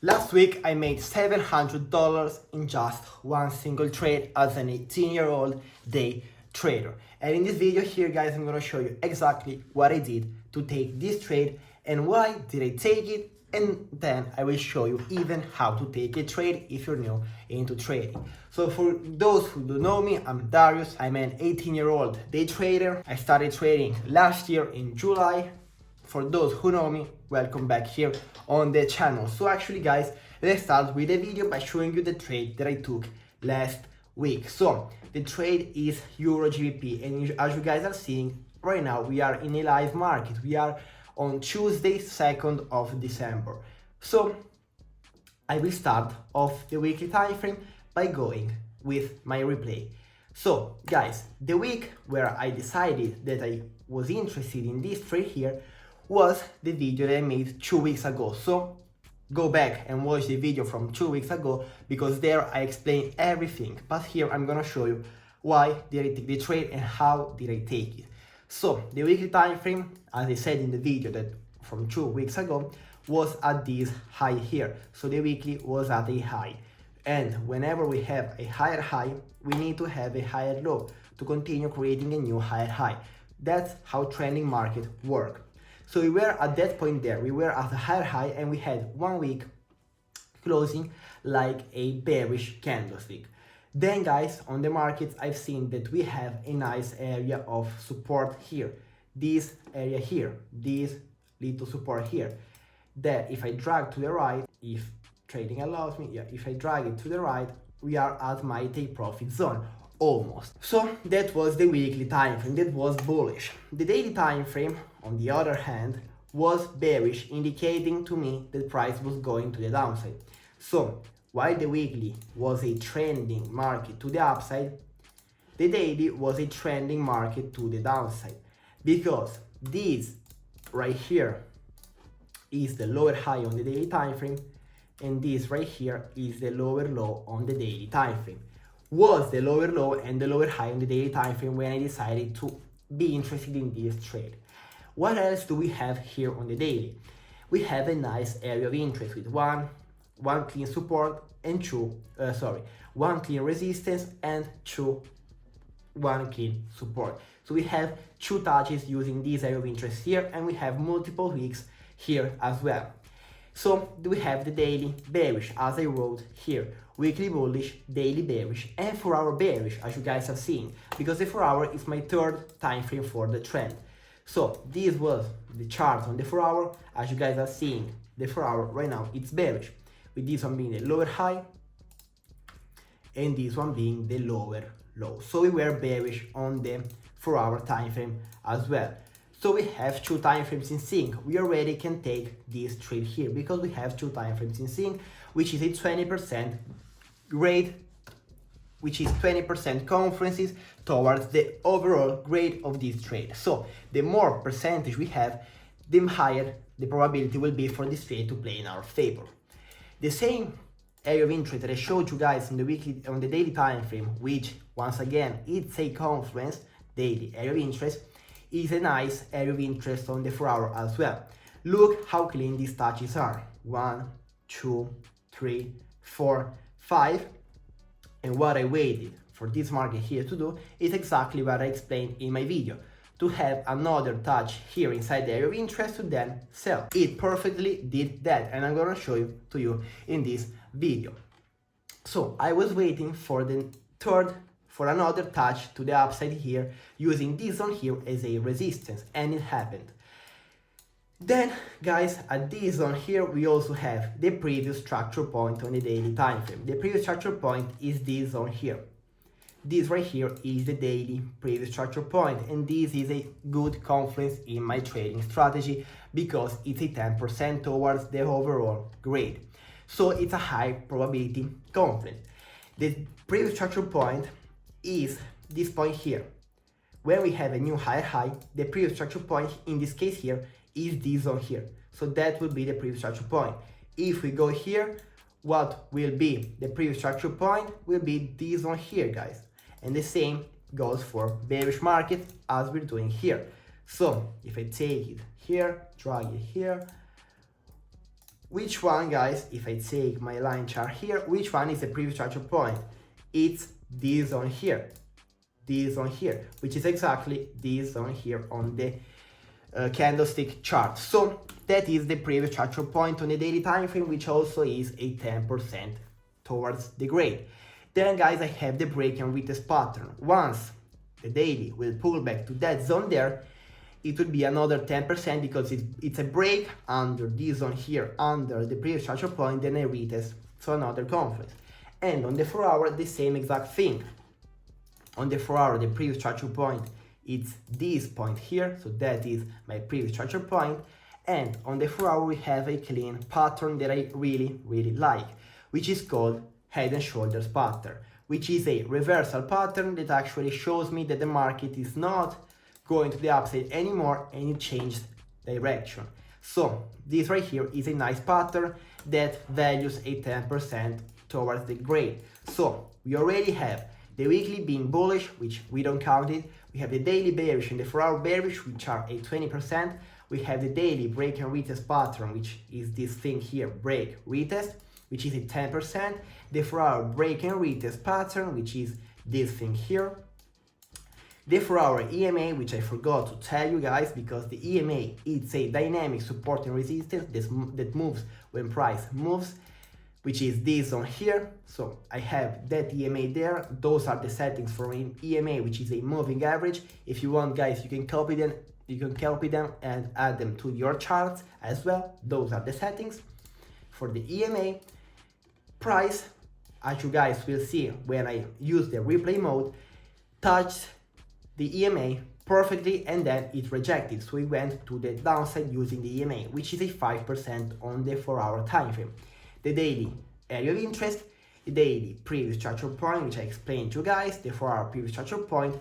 Last week I made $700 in just one single trade as an 18-year-old day trader. And in this video here, guys, I'm gonna show you exactly what I did to take this trade and why did I take it, and then I will show you even how to take a trade if you're new into trading. So for those who don't know me, I'm Darius. I'm an 18-year-old day trader. I started trading last year in July. For those who know me, welcome back here on the channel. So actually, guys, let's start with the video by showing you the trade that I took last week. So the trade is EURGBP, and as you guys are seeing right now, we are in a live market. We are on Tuesday, 2nd of December. So I will start off the weekly time frame by going with my replay. So guys, the week where I decided that I was interested in this trade here was the video that I made 2 weeks ago. So go back and watch the video from 2 weeks ago, because there I explain everything. But here I'm gonna show you why did I take the trade and how did I take it. So the weekly time frame, as I said in the video that from 2 weeks ago, was at this high here. So the weekly was at a high. And whenever we have a higher high, we need to have a higher low to continue creating a new higher high. That's how trending market work. So we were at that point there, we were at a higher high and we had 1 week closing like a bearish candlestick. Then guys, on the markets, I've seen that we have a nice area of support here. This area here, this little support here. That if I drag to the right, if trading allows me, if I drag it to the right, we are at my take profit zone. Almost. So that was the weekly time frame, that was bullish. The daily time frame, on the other hand, was bearish, indicating to me that price was going to the downside. So while the weekly was a trending market to the upside, the daily was a trending market to the downside, because this right here is the lower high on the daily time frame, and this right here is the lower low on the daily time frame. Was the lower low and the lower high on the daily time frame when I decided to be interested in this trade. What else do we have here on the daily? We have a nice area of interest with one clean support and one clean resistance and one clean support. So we have 2 touches using this area of interest here, and we have multiple wicks here as well. So we have the daily bearish, as I wrote here, weekly bullish, daily bearish, and 4 hour bearish, as you guys have seen, because the 4 hour is my third time frame for the trend. So this was the chart on the 4 hour. As you guys are seeing, the 4 hour right now it's bearish, with this one being the lower high and this one being the lower low. So we were bearish on the 4 hour time frame as well. So we have 2 time frames in sync. We already can take this trade here because we have 2 time frames in sync, which is a 20% grade, which is 20% confluences towards the overall grade of this trade. So the more percentage we have, the higher the probability will be for this trade to play in our favor. The same area of interest that I showed you guys on the daily time frame, which once again it's a confluence daily area of interest, is a nice area of interest on the 4 hour as well. Look how clean these touches are. 1, 2, 3, 4, 5. And what I waited for this market here to do is exactly what I explained in my video, to have another touch here inside the area of interest to then sell. It perfectly did that, and I'm gonna show you to you in this video. So I was waiting for another touch to the upside here, using this zone here as a resistance, and it happened. Then guys, at this zone here we also have the previous structure point on the daily time frame. The previous structure point is this zone here. This right here is the daily previous structure point, and this is a good confluence in my trading strategy because it's a 10% towards the overall grade. So it's a high probability confluence. The previous structure point is this point here. When we have a new higher high, the previous structure point in this case here is this zone here. So that will be the previous structure point. If we go here, what will be the previous structure point will be this one here, guys. And the same goes for bearish market as we're doing here. So if I take it here, drag it here, which one, guys, if I take my line chart here, which one is the previous structure point? It's this zone here, which is exactly this zone here on the candlestick chart. So that is the previous structure point on the daily time frame, which also is a 10% towards the grade. Then, guys, I have the break and retest pattern. Once the daily will pull back to that zone there, it will be another 10% because it's a break under this zone here, under the previous structure point, then a retest, so another confluence. And on the 4 hour, the same exact thing. On the 4 hour, the previous structure point, it's this point here, so that is my previous structure point. And on the 4 hour, we have a clean pattern that I really like, which is called head and shoulders pattern, which is a reversal pattern that actually shows me that the market is not going to the upside anymore and it changed direction. So this right here is a nice pattern that values a 10% towards the grade. So we already have the weekly being bullish, which we don't count it. We have the daily bearish and the 4 hour bearish, which are a 20%. We have the daily break and retest pattern, which is this thing here, break, retest, which is a 10%. The 4 hour break and retest pattern, which is this thing here. The 4 hour EMA, which I forgot to tell you guys, because the EMA is a dynamic support and resistance that moves when price moves, which is this on here. So I have that EMA there. Those are the settings for an EMA, which is a moving average. If you want, guys, you can copy them. You can copy them and add them to your charts as well. Those are the settings for the EMA. Price, as you guys will see when I use the replay mode, touched the EMA perfectly and then it rejected. So we went to the downside using the EMA, which is a 5% on the 4 hour time frame. The daily area of interest, the daily previous structure point, which I explained to you guys, the 4 hour previous structure point,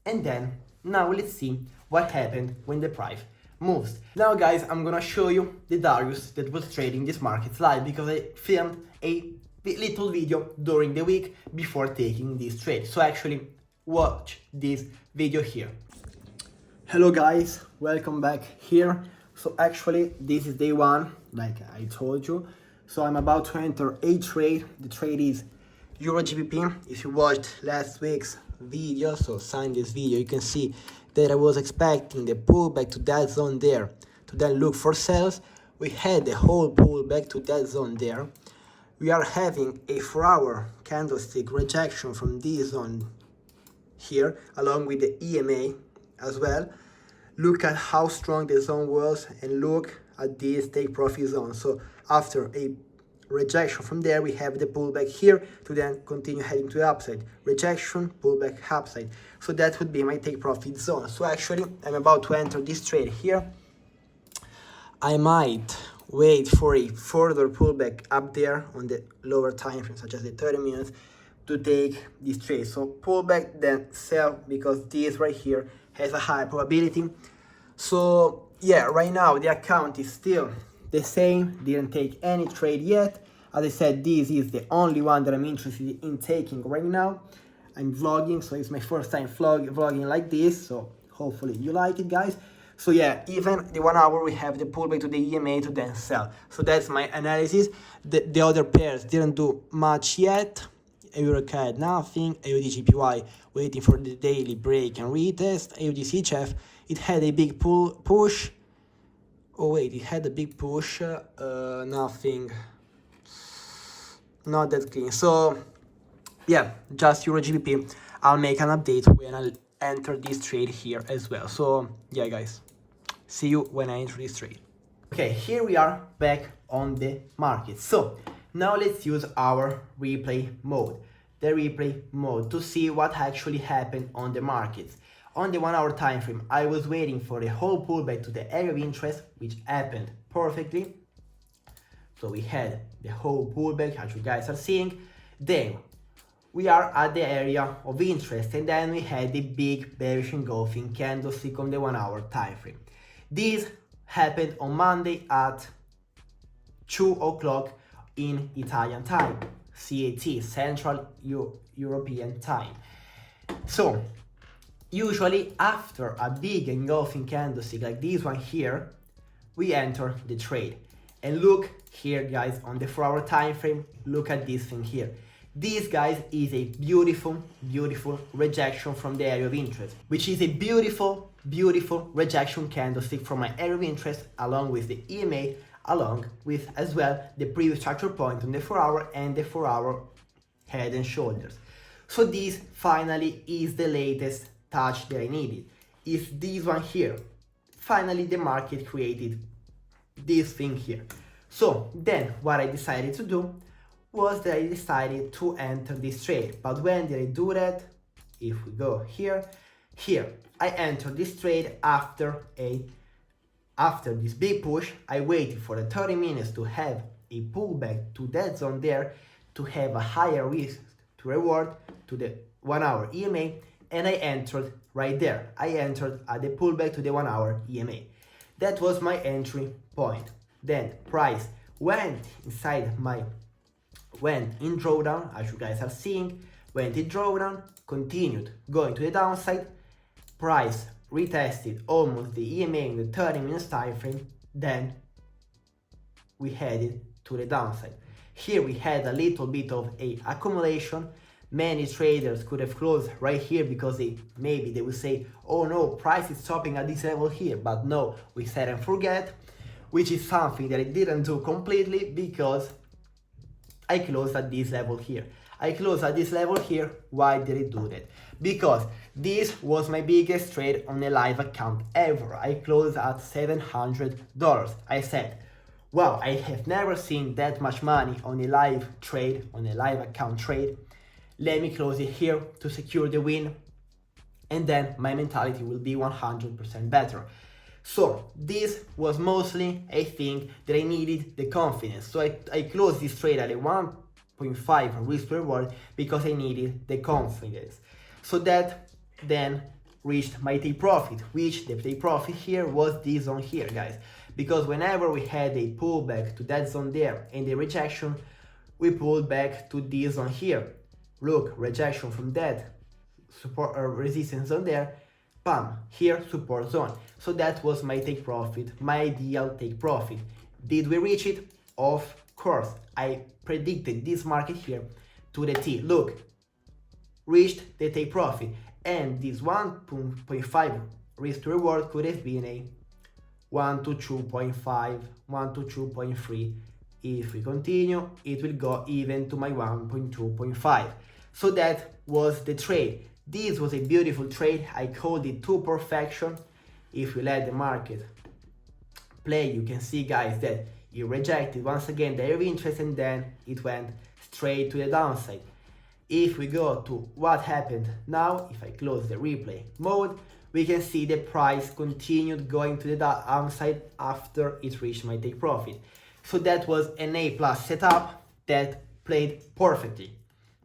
and then now let's see what happened when the price moves. Now, guys, I'm gonna show you the Darius that was trading this market live, because I filmed a little video during the week before taking this trade. So actually watch this video here. Hello guys, welcome back here. So actually this is day one, like I told you. So I'm about to enter a trade. The trade is EURGBP. If you watched last week's video, so sign this video, you can see that I was expecting the pullback to that zone there to then look for sales. We had the whole pullback to that zone there. We are having a 4 hour candlestick rejection from this zone here, along with the EMA as well. Look at how strong the zone was and look at this take profit zone. So after a rejection from there, we have the pullback here to then continue heading to the upside. Rejection, pullback, upside. So that would be my take profit zone. So actually I'm about to enter this trade here. I might wait for a further pullback up there on the lower time frame, such as the 30 minutes, to take this trade. So pullback, then sell, because this right here has a high probability. So yeah, right now the account is still the same, didn't take any trade yet. As I said, this is the only one that I'm interested in taking right now. I'm vlogging, so it's my first time vlogging like this, so hopefully you like it, guys. So yeah, even the 1 hour we have the pullback to the EMA to then sell. So that's my analysis. The other pairs didn't do much yet. EURCAD nothing, AUDGPY waiting for the daily break and retest, AUDCHF, it had a big push. Oh wait, it had a big push, nothing, not that clean. So yeah, just EURGBP. I'll make an update when I'll enter this trade here as well. So yeah, guys, see you when I enter this trade. Okay, here we are back on the market. So now let's use our replay mode, the replay mode, to see what actually happened on the markets. On the 1 hour time frame, I was waiting for the whole pullback to the area of interest, which happened perfectly. So we had the whole pullback, as you guys are seeing. Then we are at the area of interest, and then we had the big bearish engulfing candlestick on the 1 hour time frame. This happened on Monday at 2 o'clock in Italian time, CET, Central European time. So usually after a big engulfing candlestick like this one here, we enter the trade. And look here guys on the 4-hour time frame, look at this thing here. This guys is a beautiful rejection from the area of interest, which is a beautiful rejection candlestick from my area of interest, along with the EMA, along with as well the previous structure point on the 4-hour and the 4-hour head and shoulders. So this finally is the latest touch that I needed. Is this one here. Finally the market created this thing here. So then what I decided to do was that I decided to enter this trade. But when did I do that? If we go here, I entered this trade after this big push. I waited for the 30 minutes to have a pullback to that zone there, to have a higher risk to reward to the 1-hour EMA, and I entered right there. I entered at the pullback to the 1-hour EMA. That was my entry point. Then price went in drawdown, as you guys are seeing, went in drawdown, continued going to the downside, price retested almost the EMA in the 30 minutes time frame, then we headed to the downside. Here we had a little bit of a accumulation. Many traders could have closed right here because maybe they will say, oh no, price is stopping at this level here, but no, we set and forget, which is something that I didn't do completely because I closed at this level here. I closed at this level here. Why did I do that? Because this was my biggest trade on a live account ever. I closed at $700. I said, wow, I have never seen that much money on a live trade, on a live account trade. Let me close it here to secure the win, and then my mentality will be 100% better. So this was mostly a thing that I needed the confidence. So I closed this trade at a 1.5 risk to reward because I needed the confidence. So that then reached my take profit, which the take profit here was this zone here, guys. Because whenever we had a pullback to that zone there and the rejection, we pulled back to this zone here. Look, rejection from that support or resistance zone there, bam, here support zone. So that was my take profit, my ideal take profit. Did we reach it? Of course. I predicted this market here to the T. Look, reached the take profit, and this 1.5 risk to reward could have been a 1 to 2.5, 1 to 2.3. If we continue, it will go even to my 1.2.5. So that was the trade. This was a beautiful trade. I called it to perfection. If we let the market play, you can see, guys, that it rejected once again the area of interest, and then it went straight to the downside. If we go to what happened now, if I close the replay mode, we can see the price continued going to the downside after it reached my take profit. So that was an A+ setup that played perfectly.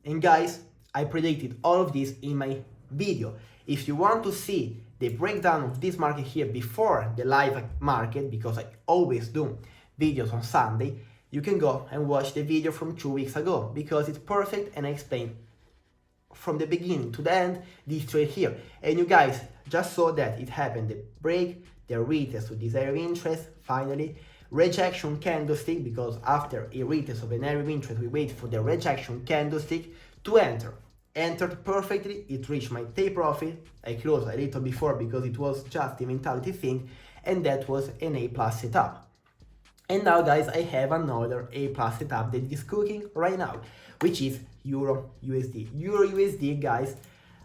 And guys, I predicted all of this in my video. If you want to see the breakdown of this market here before the live market, because I always do videos on Sunday, you can go and watch the video from 2 weeks ago, because it's perfect and I explain from the beginning to the end this trade here. And you guys just saw that it happened, the break, the retest to this area of interest, finally rejection candlestick, because after a retest of an area of interest we wait for the rejection candlestick to enter. Entered perfectly, it reached my take profit. I closed a little before because it was just a mentality thing, and that was an A+ setup. And now, guys, I have another A+ setup that is cooking right now, which is Euro USD. Euro USD, guys,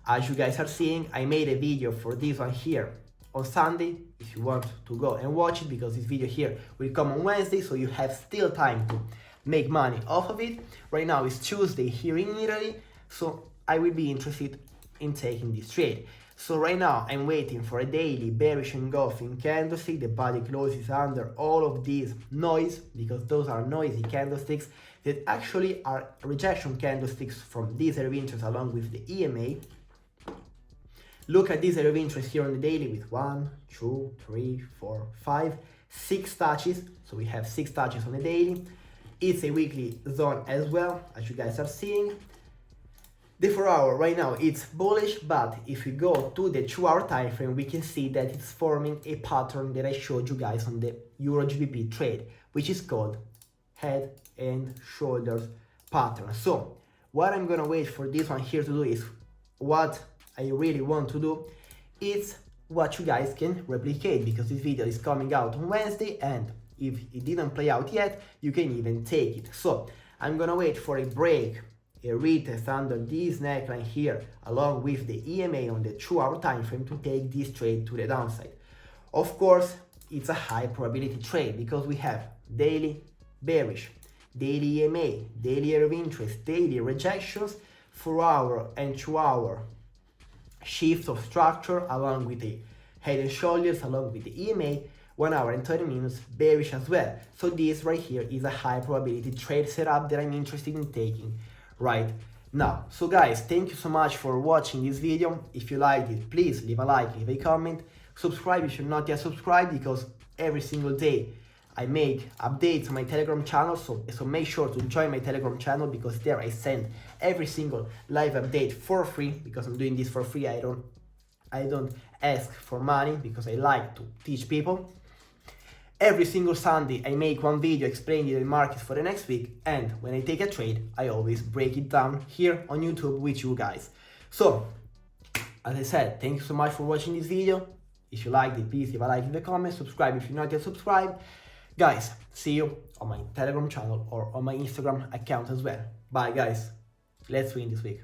as you guys are seeing, I made a video for this one here on Sunday, if you want to go and watch it, because this video here will come on Wednesday, so you have still time to make money off of it. Right now it's Tuesday here in Italy, so I will be interested in taking this trade. So right now I'm waiting for a daily bearish engulfing candlestick. The body closes under all of these noise, because those are noisy candlesticks that actually are rejection candlesticks from this area of interest along with the EMA. Look at this area of interest here on the daily with 1, 2, 3, 4, 5, 6 touches. So we have 6 touches on the daily. It's a weekly zone as well, as you guys are seeing. The 4-hour right now it's bullish, but if we go to the 2-hour time frame, we can see that it's forming a pattern that I showed you guys on the EURGBP trade, which is called head and shoulders pattern. So what I'm gonna wait for this one here to do is what I really want to do is what you guys can replicate, because this video is coming out on Wednesday, and if it didn't play out yet, you can even take it. So I'm gonna wait for a break, a retest under this neckline here, along with the EMA on the 2-hour time frame to take this trade to the downside. Of course, it's a high probability trade because we have daily bearish, daily EMA, daily area of interest, daily rejections, 4-hour and 2-hour shift of structure along with the head and shoulders, along with the EMA, 1 hour and 30 minutes bearish as well. So this right here is a high probability trade setup that I'm interested in taking right now. So guys, thank you so much for watching this video. If you liked it, please leave a like, leave a comment, subscribe if you're not yet subscribed, because every single day I make updates on my Telegram channel, so make sure to join my Telegram channel, because there I send every single live update for free, because I'm doing this for free. I don't ask for money because I like to teach people. Every single Sunday I make one video explaining the market for the next week, and when I take a trade I always break it down here on YouTube with you guys. So as I said, thank you so much for watching this video. If you liked it, please leave a like in the comments, subscribe if you're not yet subscribed. Guys, see you on my Telegram channel or on my Instagram account as well. Bye guys, let's win this week.